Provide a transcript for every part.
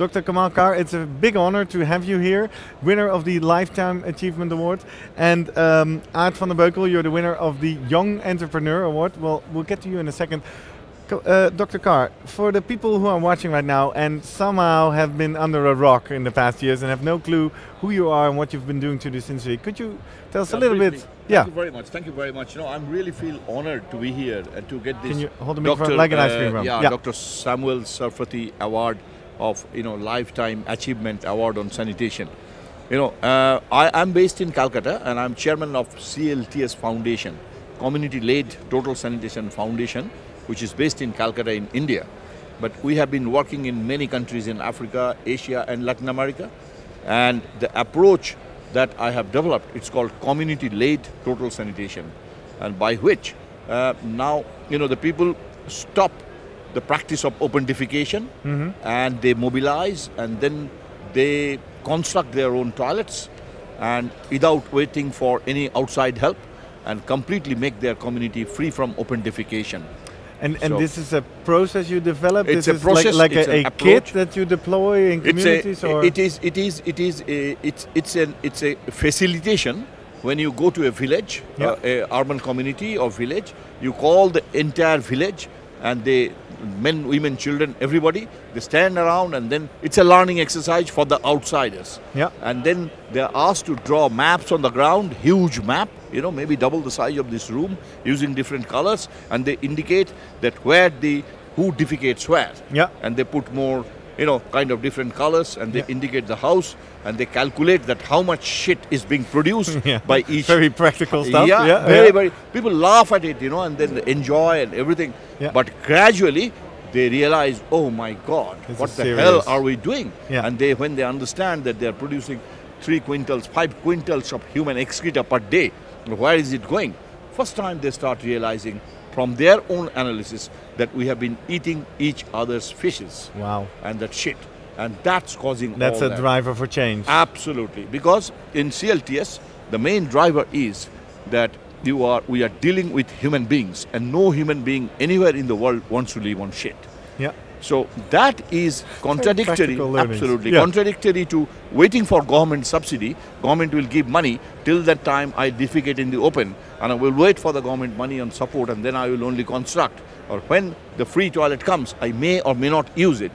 Dr. Kamal, it's a big honor to have you here, winner of the Lifetime Achievement Award. And Aard van der Beukel, you're the winner of the Young Entrepreneur Award. Well, we'll get to you in a second. Dr. Carr, for the people who are watching right now and somehow have been under a rock in the past years and have no clue who you are and what you've been doing to this industry, could you tell us a little bit? Thank you very much. Thank you very much. You know, I'm really feel honored to be here and to get this. Can you hold the microphone like an ice cream room? Yeah, Dr. Samuel Sarphati Award of Lifetime Achievement Award on Sanitation. I'm based in Calcutta and I'm chairman of CLTS Foundation, Community-Led Total Sanitation Foundation, which is based in Calcutta in India. But we have been working in many countries in Africa, Asia and Latin America. And the approach that I have developed, it's called community-led total sanitation. And by which now, the people stop the practice of open defecation and they mobilize and then they construct their own toilets and without waiting for any outside help and completely make their community free from open defecation. And this is a process you develop. It's a process, like a kit that you deploy in communities, or it's a facilitation. When you go to a village, a urban community or village, you call the entire village, and they, men, women, children, everybody, they stand around, and then it's a learning exercise for the outsiders. Yeah. And then they are asked to draw maps on the ground, huge map, maybe double the size of this room, using different colors, and they indicate that who defecates where. Yeah. And they put more, kind of different colors, and they indicate the house, and they calculate that how much shit is being produced by each. Very practical stuff. Yeah, very. People laugh at it, and then they enjoy and everything. Yeah. But gradually, they realize, oh my God, what the hell are we doing? Yeah. And when they understand that they are producing 3 quintals, 5 quintals of human excreta per day, where is it going? First time they start realizing from their own analysis that we have been eating each other's fishes. Wow. And that shit. And that's causing That's a driver for change. Absolutely. Because in CLTS, the main driver is that we are dealing with human beings, and no human being anywhere in the world wants to live on shit. Yeah. So that is contradictory, absolutely contradictory to waiting for government subsidy. Government will give money, till that time I defecate in the open, and I will wait for the government money and support, and then I will only construct. Or when the free toilet comes, I may or may not use it.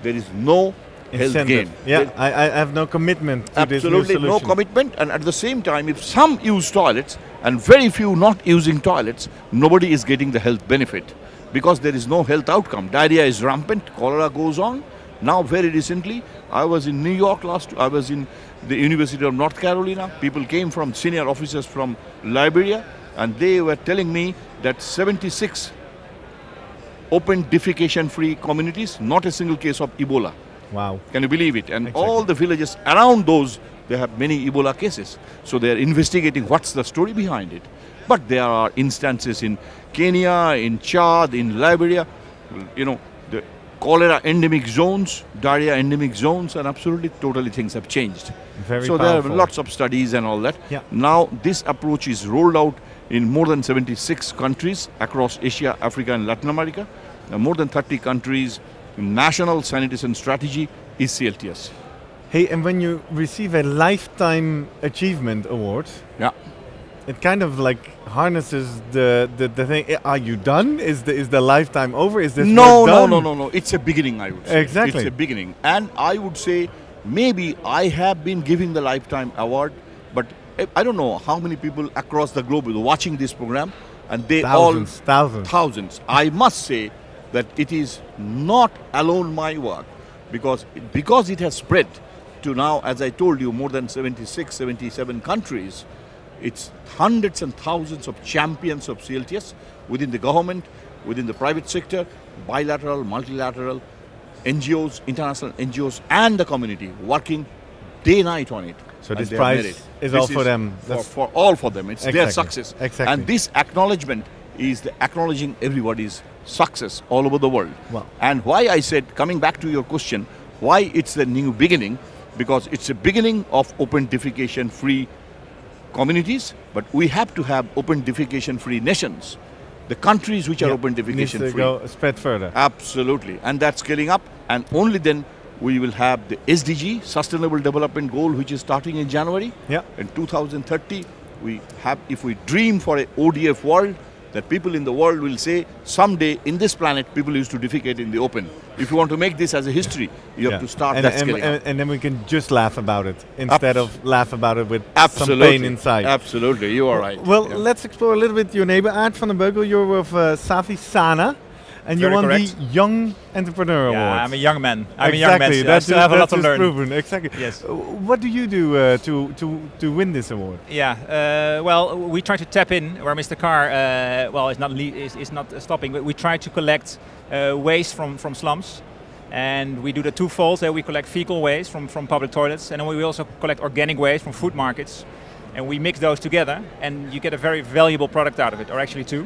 There is no health gain. Yeah, I have no commitment to this new solution. Absolutely no commitment, and at the same time, if some use toilets and very few not using toilets, nobody is getting the health benefit. Because there is no health outcome. Diarrhea is rampant, cholera goes on. Now very recently, I was in New York I was in the University of North Carolina. People came from senior officers from Liberia, and they were telling me that 76 open defecation-free communities, not a single case of Ebola. Wow. Can you believe it? And all the villages around those, they have many Ebola cases. So they are investigating what's the story behind it. But there are instances in Kenya, in Chad, in Liberia, the cholera endemic zones, diarrhea endemic zones, and absolutely totally things have changed. Very so powerful. There are lots of studies and all that. Yeah. Now this approach is rolled out in more than 76 countries across Asia, Africa and Latin America. More than 30 countries. National Sanitation Strategy is CLTS. Hey, and when you receive a Lifetime Achievement Award, it kind of like harnesses the thing. Are you done? Is the lifetime over? Is this No. It's a beginning, I would say. Exactly. It's a beginning. And I would say maybe I have been giving the Lifetime Award, but I don't know how many people across the globe are watching this program, and they thousands. I must say that it is not alone my work, because it has spread to now, as I told you, more than 76, 77 countries. It's hundreds and thousands of champions of CLTS within the government, within the private sector, bilateral, multilateral, NGOs, international NGOs, and the community working day-night on it. So this prize is all for them? For all for them. It's their success. Exactly. And this acknowledgement is acknowledging everybody's success all over the world. Wow. And why I said, coming back to your question, why it's the new beginning, because it's a beginning of open defecation-free communities, but we have to have open defecation-free nations. The countries which are open defecation-free. Needs to go spread further. Absolutely. And that's scaling up, and only then we will have the SDG, Sustainable Development Goal, which is starting in January. Yeah. In 2030, we have, if we dream for an ODF world, that people in the world will say, someday in this planet, people used to defecate in the open. If you want to make this as a history, you have to start that scaling up. And then we can just laugh about it, instead of laugh about it with some Absolutely. pain inside. Absolutely, you are right. Well, let's explore a little bit your neighbor, Aard van den Beukel. You're with SAFI Sana, and you Very won correct. the Young Entrepreneur Award. Yeah, I'm a young man. I'm exactly. a young man, so I still have a lot to learn. Proven. Exactly. Yes. What do you do to win this award? Yeah, well, we try to tap in where Mr. Carr, well, is not stopping, but we try to collect waste from slums. And we do the twofold. We collect fecal waste from public toilets, and then we also collect organic waste from food markets. And we mix those together, and you get a very valuable product out of it, or actually two.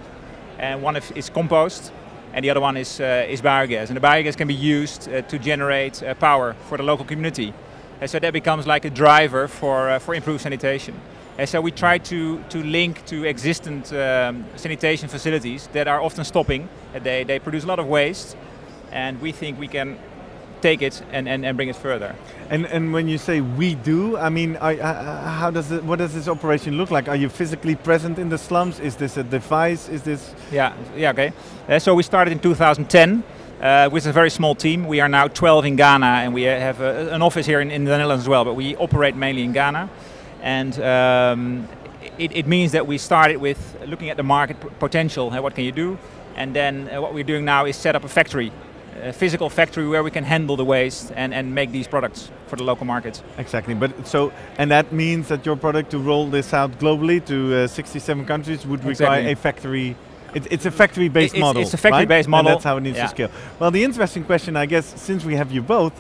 And one is compost, and the other one is biogas. And the biogas can be used to generate power for the local community. And so that becomes like a driver for improved sanitation. And so we try to link to existing sanitation facilities that are often stopping. They produce a lot of waste, and we think we can take it and bring it further. And when you say we do, I mean, what does this operation look like? Are you physically present in the slums? Is this a device? Is this? Yeah, okay. So we started in 2010 with a very small team. We are now 12 in Ghana, and we have an office here in the Netherlands as well, but we operate mainly in Ghana. And it means that we started with looking at the market potential, what can you do? And then what we're doing now is set up a factory. A physical factory where we can handle the waste and make these products for the local market. Exactly, and that means that your product, to roll this out globally to 67 countries, would require a factory. It's a factory-based model. It's a factory-based model. And that's how it needs to scale. Well, the interesting question, I guess, since we have you both,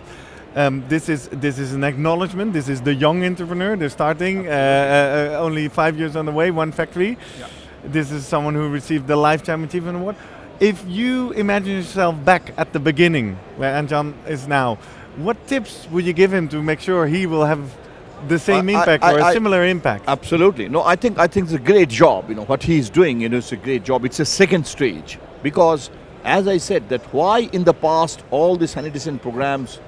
this is an acknowledgement. This is the young entrepreneur. They're starting, only 5 years on the way, one factory. Yeah. This is someone who received the Lifetime Achievement Award. If you imagine yourself back at the beginning, where Anjan is now, what tips would you give him to make sure he will have the same impact or a similar impact? Absolutely. No, I think it's a great job. What he's doing, it's a great job. It's a second stage, because, as I said, that why in the past all the sanitation programs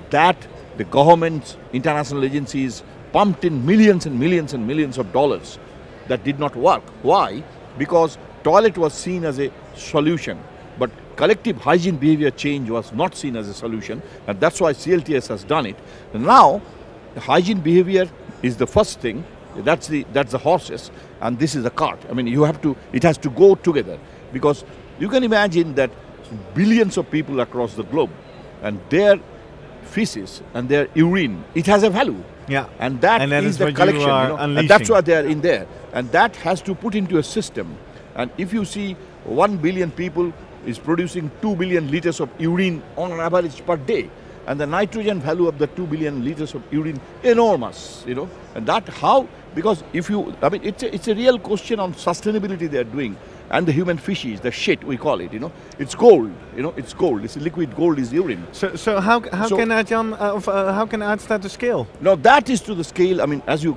that the governments, international agencies pumped in millions and millions and millions of dollars that did not work. Why? Because toilet was seen as a solution, but collective hygiene behavior change was not seen as a solution, and that's why CLTS has done it. And now, the hygiene behavior is the first thing. That's the horses, and this is the cart. I mean, it has to go together, because you can imagine that billions of people across the globe, and their feces and their urine, it has a value. Yeah, and that is the collection. And that's why they are in there, and that has to put into a system. And if you see 1 billion people is producing 2 billion liters of urine on an average per day, and the nitrogen value of the 2 billion liters of urine enormous, and that how, because it's a real question on sustainability they are doing, and the human feces, the shit we call it, it's gold, it's gold, it's liquid gold is urine. So how can Aard start to scale? No, that is to the scale. I mean, as you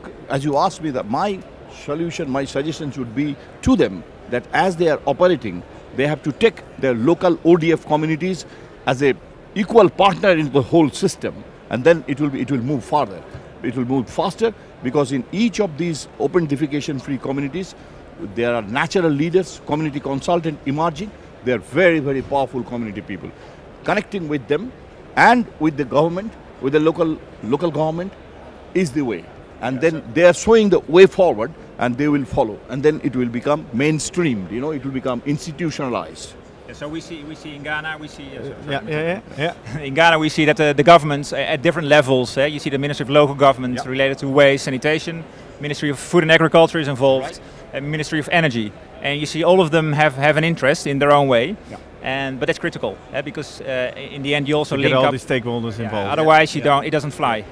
asked me, that my solution, my suggestions would be to them that as they are operating, they have to take their local ODF communities as a equal partner in the whole system, and then it will move farther. It will move faster, because in each of these open defecation-free communities, there are natural leaders, community consultant emerging. They are very, very powerful community people. Connecting with them and with the government, with the local government, is the way. And then they are showing the way forward, and they will follow, and then it will become mainstreamed. It will become institutionalized. Yeah, so we see in Ghana, we see yeah. In Ghana we see that the governments at different levels. You see the Ministry of Local Government related to waste, sanitation. Ministry of Food and Agriculture is involved. And Ministry of Energy, and you see all of them have an interest in their own way. Yeah. But that's critical, because in the end you also link get all up the stakeholders involved. Otherwise it doesn't fly.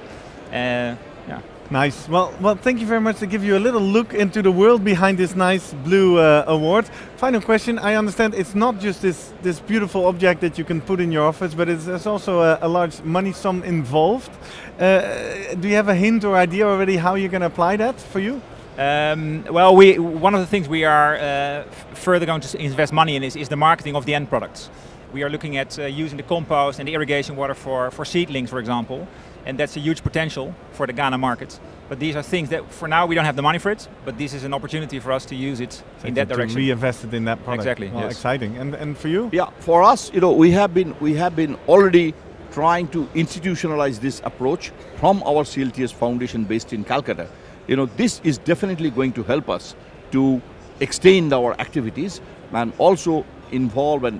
Nice. Well, thank you very much to give you a little look into the world behind this nice blue award. Final question. I understand it's not just this beautiful object that you can put in your office, but there's also a large money sum involved. Do you have a hint or idea already how you're going to apply that for you? Well, one of the things we are further going to invest money in is the marketing of the end products. We are looking at using the compost and the irrigation water for seedlings, for example, and that's a huge potential for the Ghana market. But these are things that, for now, we don't have the money for it, but this is an opportunity for us to use it in that direction. To reinvest it in that product. Exactly. Well, yes. exciting. And for you? Yeah, for us, we have been already trying to institutionalize this approach from our CLTS foundation based in Calcutta. This is definitely going to help us to extend our activities and also involve and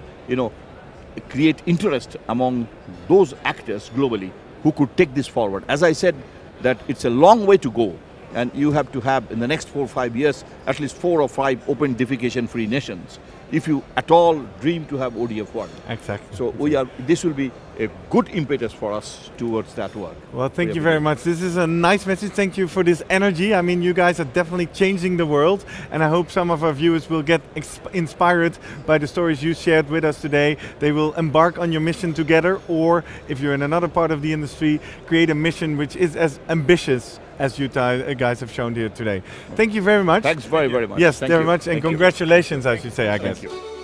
create interest among those actors globally who could take this forward. As I said, that it's a long way to go, and you have to have in the next 4 or 5 years at least 4 or 5 open defecation-free nations if you at all dream to have ODF work. Exactly. So this will be a good impetus for us towards that work. Well, thank you very much. This is a nice message. Thank you for this energy. I mean, you guys are definitely changing the world, and I hope some of our viewers will get inspired by the stories you shared with us today. They will embark on your mission together, or if you're in another part of the industry, create a mission which is as ambitious as you guys have shown here today. Thank you very much. Thanks very much. Yes, Thank very you. much, and Thank congratulations, I should say, I guess. Thank you.